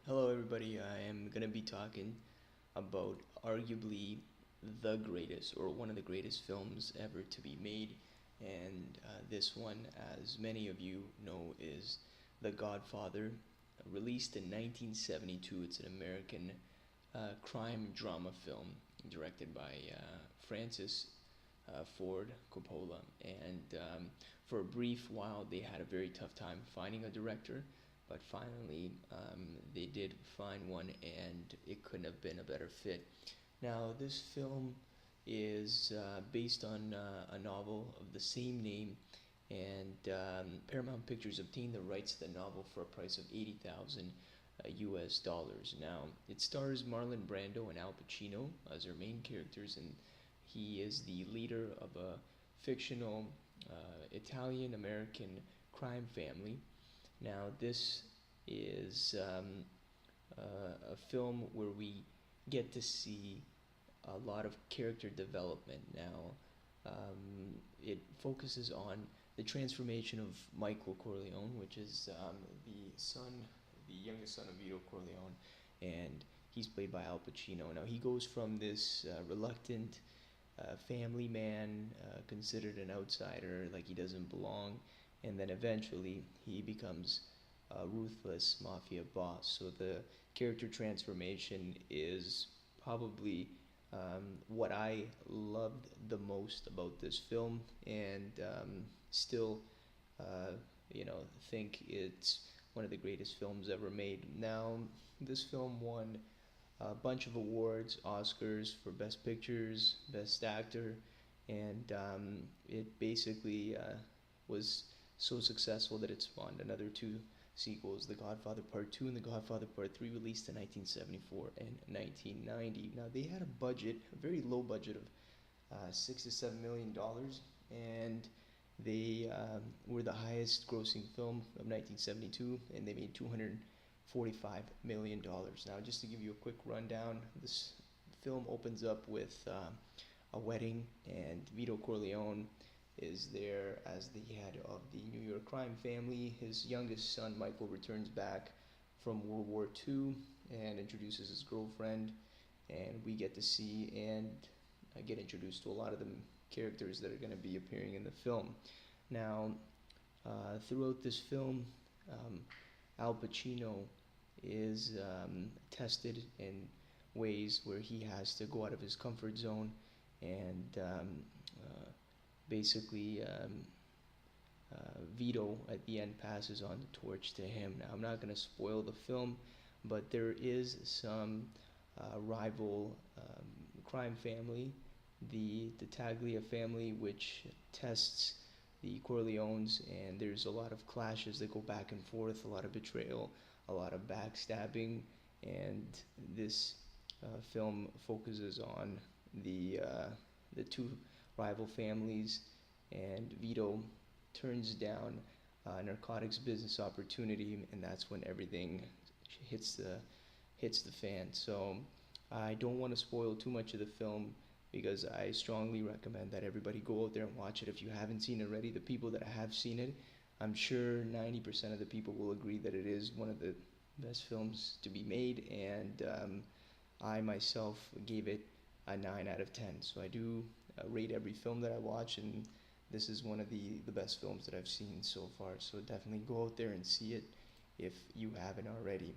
Hello, everybody. I am going to be talking about arguably the greatest or one of the greatest films ever to be made. And this one, as many of you know, is The Godfather, released in 1972. It's an American crime drama film directed by Francis Ford Coppola. And for a brief while, they had a very tough time finding a director, but finally they did find one, and it couldn't have been a better fit. Now, this film is based on a novel of the same name, and Paramount Pictures obtained the rights to the novel for a price of 80,000 US dollars. Now, it stars Marlon Brando and Al Pacino as their main characters, and he is the leader of a fictional Italian American crime family. Now, this is a film where we get to see a lot of character development. Now, it focuses on the transformation of Michael Corleone, which is the youngest son of Vito Corleone, and he's played by Al Pacino. Now, he goes from this reluctant family man, considered an outsider, like he doesn't belong, and then eventually he becomes a ruthless mafia boss. So the character transformation is probably what I loved the most about this film, and still, uh, think it's one of the greatest films ever made. Now, this film won a bunch of awards, Oscars for Best Pictures, Best Actor, and it basically was so successful that it spawned another two sequels, The Godfather Part 2 and The Godfather Part 3, released in 1974 and 1990. Now, they had a budget, a very low budget of $6 to $7 million, and they were the highest grossing film of 1972, and they made $245 million. Now, just to give you a quick rundown, this film opens up with a wedding, and Vito Corleone is there as the head of the New York crime family. His youngest son, Michael, returns back from World War II and introduces his girlfriend, and we get to see and get introduced to a lot of the characters that are going to be appearing in the film. Now, throughout this film, Al Pacino is tested in ways where he has to go out of his comfort zone, and basically Vito at the end passes on the torch to him. Now, I'm not going to spoil the film, but there is some rival crime family, the Taglia family, which tests the Corleones, and there's a lot of clashes that go back and forth, a lot of betrayal, a lot of backstabbing, and this film focuses on the two rival families, and Vito turns down a narcotics business opportunity, and that's when everything hits the fan. So I don't want to spoil too much of the film, because I strongly recommend that everybody go out there and watch it if you haven't seen it already. The people that have seen it, I'm sure 90% of the people will agree that it is one of the best films to be made, and I myself gave it a 9 out of 10. So I do rate every film that I watch, and this is one of the best films that I've seen so far. So definitely go out there and see it if you haven't already.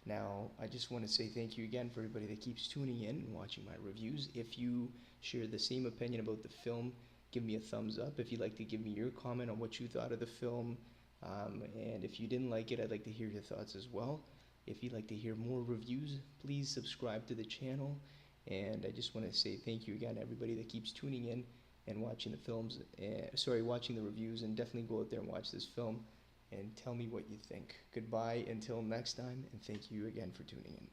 Now, I just want to say thank you again for everybody that keeps tuning in and watching my reviews. If you share the same opinion about the film, give me a thumbs up. If you'd like to give me your comment on what you thought of the film, and if you didn't like it, I'd like to hear your thoughts as well. If you'd like to hear more reviews, please subscribe to the channel. And I just want to say thank you again to everybody that keeps tuning in and watching the films, watching the reviews, and definitely go out there and watch this film and tell me what you think. Goodbye until next time, and thank you again for tuning in.